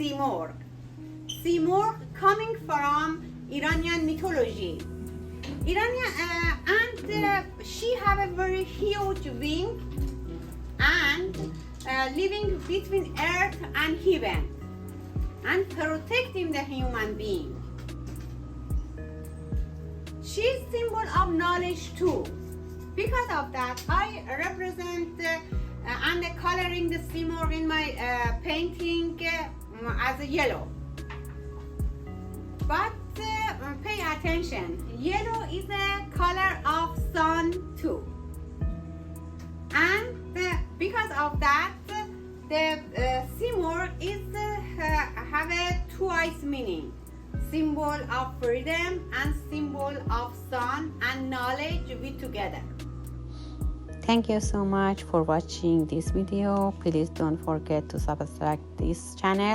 Simurg. Simurg coming from Iranian mythology. She have a very huge wing and living between earth and heaven and protecting the human being. She's symbol of knowledge too. Because of that, I represent and coloring the Simurg in my painting as a yellow. But pay attention, yellow is a color of sun too. And because of that, the Simurg is have a twice meaning. Symbol of freedom and symbol of sun and knowledge be together. Thank you so much for watching this video. Please don't forget to subscribe this channel.